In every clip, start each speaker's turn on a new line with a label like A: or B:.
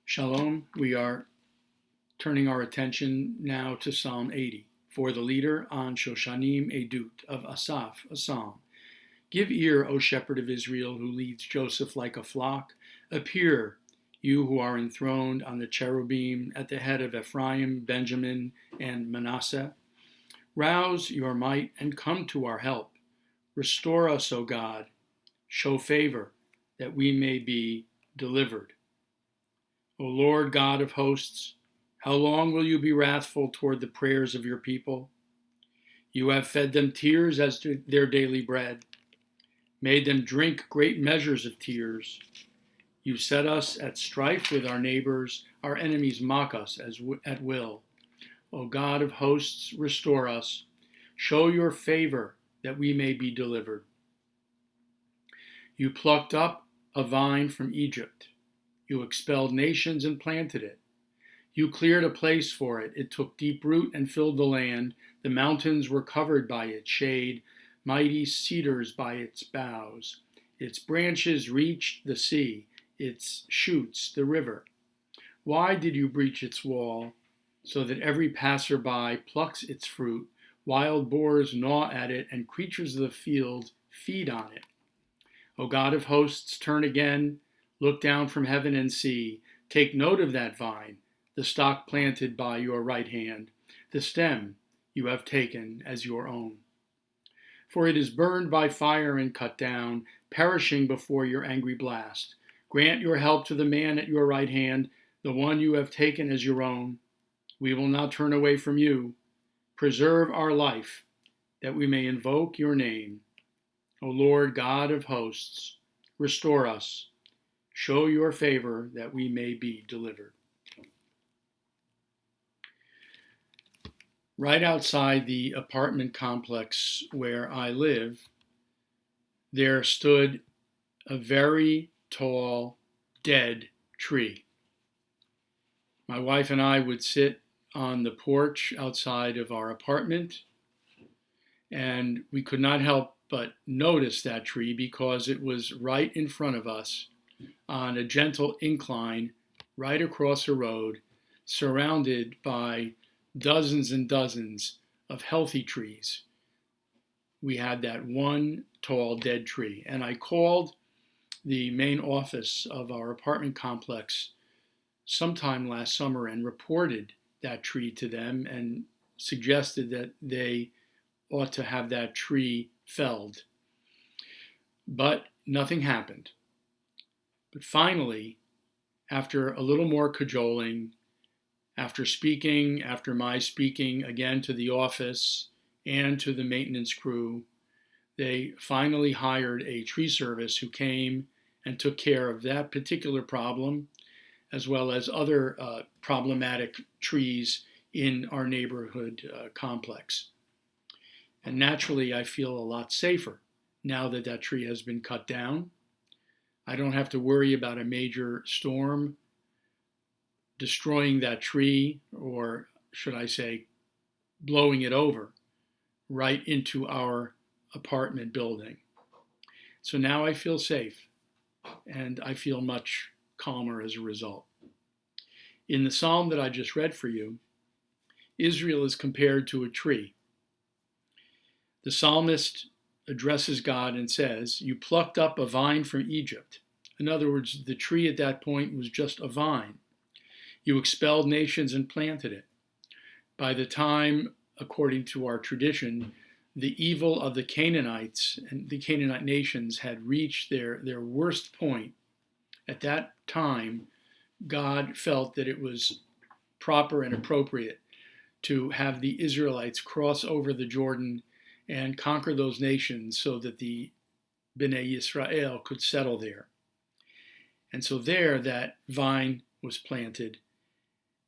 A: Shalom. We are turning our attention now to Psalm 80. For the leader on Shoshanim Edut of Asaph, a psalm. Give ear, O shepherd of Israel, who leads Joseph like a flock. Appear, you who are enthroned on the cherubim at the head of Ephraim, Benjamin, and Manasseh. Rouse your might and come to our help. Restore us, O God. Show favor, that we may be delivered. O Lord God of hosts, how long will you be wrathful toward the prayers of your people? You have fed them tears as to their daily bread, made them drink great measures of tears. You set us at strife with our neighbors. Our enemies mock us at will. O God of hosts, restore us. Show your favor that we may be delivered. You plucked up a vine from Egypt. You expelled nations and planted it. You cleared a place for it. It took deep root and filled the land. The mountains were covered by its shade, mighty cedars by its boughs. Its branches reached the sea, its shoots the river. Why did you breach its wall, so that every passerby plucks its fruit? Wild boars gnaw at it, and creatures of the field feed on it. O God of hosts, turn again. Look down from heaven and see. Take note of that vine, the stock planted by your right hand, the stem you have taken as your own. For it is burned by fire and cut down, perishing before your angry blast. Grant your help to the man at your right hand, the one you have taken as your own. We will not turn away from you. Preserve our life, that we may invoke your name. O Lord God of hosts, restore us. Show your favor that we may be delivered. Right outside the apartment complex where I live, there stood a very tall, dead tree. My wife and I would sit on the porch outside of our apartment, and we could not help but notice that tree because it was right in front of us on a gentle incline right across a road, surrounded by dozens and dozens of healthy trees. We had that one tall dead tree, and I called the main office of our apartment complex sometime last summer and reported that tree to them and suggested that they ought to have that tree felled. But nothing happened. But finally, after a little more cajoling, after my speaking again to the office and to the maintenance crew, they finally hired a tree service who came and took care of that particular problem, as well as other problematic trees in our neighborhood complex. And naturally, I feel a lot safer now that that tree has been cut down. I don't have to worry about a major storm destroying that tree, or should I say, blowing it over right into our apartment building. So now I feel safe, and I feel much calmer as a result. In the psalm that I just read for you, Israel is compared to a tree. The psalmist addresses God and says, "You plucked up a vine from Egypt." In other words, the tree at that point was just a vine. You expelled nations and planted it. By the time, according to our tradition, the evil of the Canaanites and the Canaanite nations had reached their worst point, at that time, God felt that it was proper and appropriate to have the Israelites cross over the Jordan and conquer those nations so that the Bnei Yisrael could settle there. And so there, that vine was planted,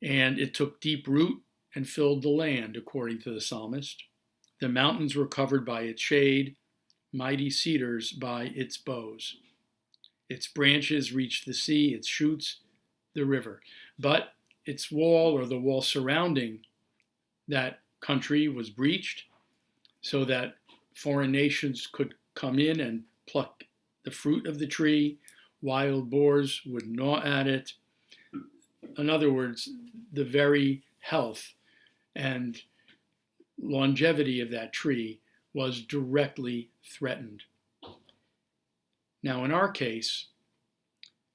A: and it took deep root and filled the land, according to the psalmist. The mountains were covered by its shade, mighty cedars by its boughs. Its branches reached the sea, its shoots the river. But its wall, or the wall surrounding that country, was breached, so that foreign nations could come in and pluck the fruit of the tree. Wild boars would gnaw at it. In other words, the very health and longevity of that tree was directly threatened. Now, in our case,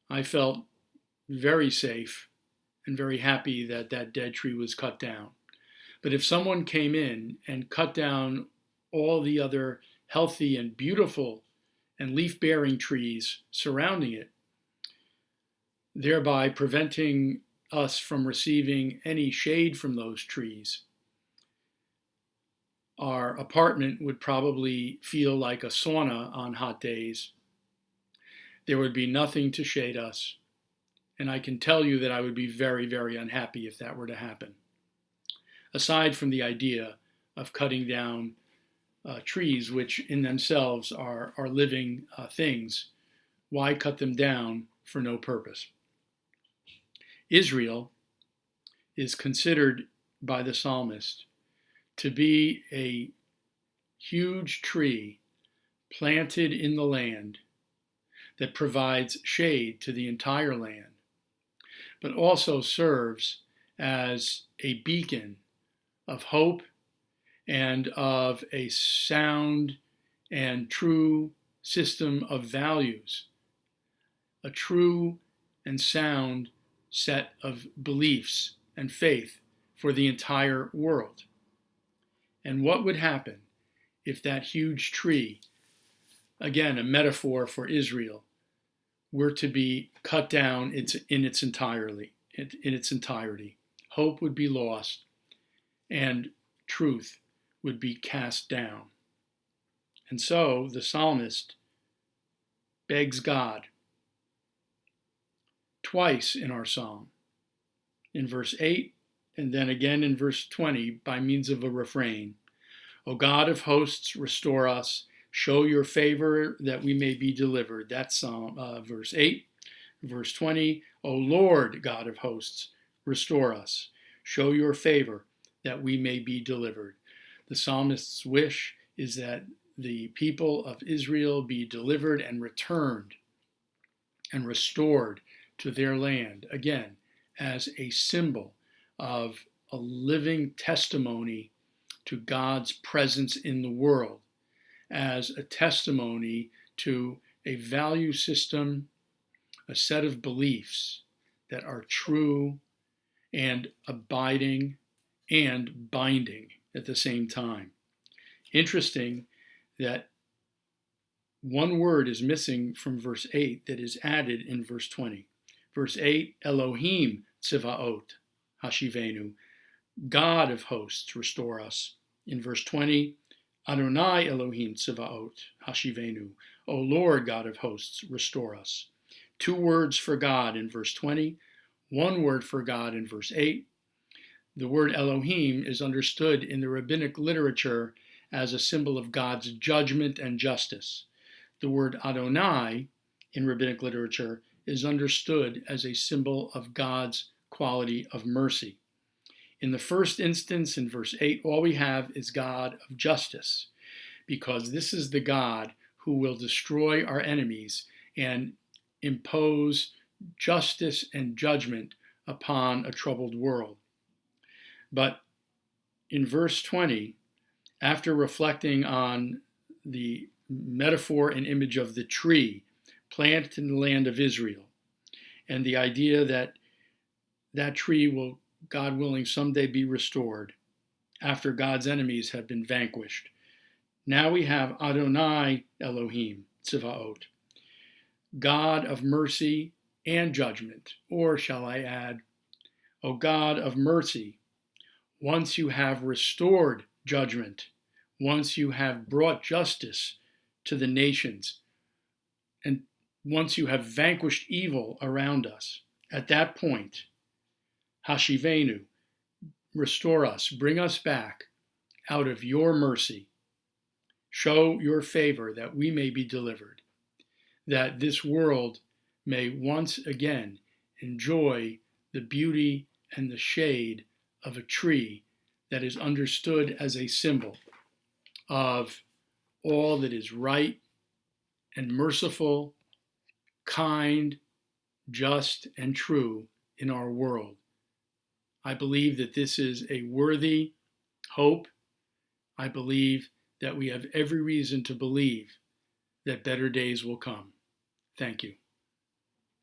A: I felt very safe and very happy that that dead tree was cut down. But if someone came in and cut down all the other healthy and beautiful and leaf-bearing trees surrounding it, thereby preventing us from receiving any shade from those trees, our apartment would probably feel like a sauna on hot days. There would be nothing to shade us. And I can tell you that I would be very, very unhappy if that were to happen. Aside from the idea of cutting down trees, which in themselves are living things, why cut them down for no purpose? Israel is considered by the psalmist to be a huge tree planted in the land that provides shade to the entire land, but also serves as a beacon of hope and of a sound and true system of values, a true and sound set of beliefs and faith for the entire world. And what would happen if that huge tree, again, a metaphor for Israel, were to be cut down in its entirety? Hope would be lost and truth would be cast down. And so the psalmist begs God twice in our psalm, in verse 8 and then again in verse 20 by means of a refrain. O God of hosts, restore us. Show your favor that we may be delivered. That's verse 8. Verse 20, O Lord God of hosts, restore us. Show your favor that we may be delivered. The psalmist's wish is that the people of Israel be delivered and returned and restored to their land, again, as a symbol of a living testimony to God's presence in the world, as a testimony to a value system, a set of beliefs that are true and abiding and binding at the same time. Interesting that one word is missing from verse 8 that is added in verse 20. Verse 8, Elohim Tzivaot Hashivenu, God of hosts, restore us. In verse 20, Adonai Elohim Tzivaot Hashivenu, O Lord God of hosts, restore us. Two words for God in verse 20, one word for God in verse 8. The word Elohim is understood in the rabbinic literature as a symbol of God's judgment and justice. The word Adonai in rabbinic literature is understood as a symbol of God's quality of mercy. In the first instance, in verse 8, all we have is God of justice, because this is the God who will destroy our enemies and impose justice and judgment upon a troubled world. But in verse 20, after reflecting on the metaphor and image of the tree planted in the land of Israel, and the idea that that tree will, God willing, someday be restored after God's enemies have been vanquished, now we have Adonai Elohim Tzivaot, God of mercy and judgment. Or shall I add, O God of mercy, once you have restored judgment, once you have brought justice to the nations, and once you have vanquished evil around us, at that point, Hashivenu, restore us, bring us back out of your mercy. Show your favor that we may be delivered, that this world may once again enjoy the beauty and the shade of a tree that is understood as a symbol of all that is right and merciful, kind, just, and true in our world. I believe that this is a worthy hope. I believe that we have every reason to believe that better days will come. Thank you.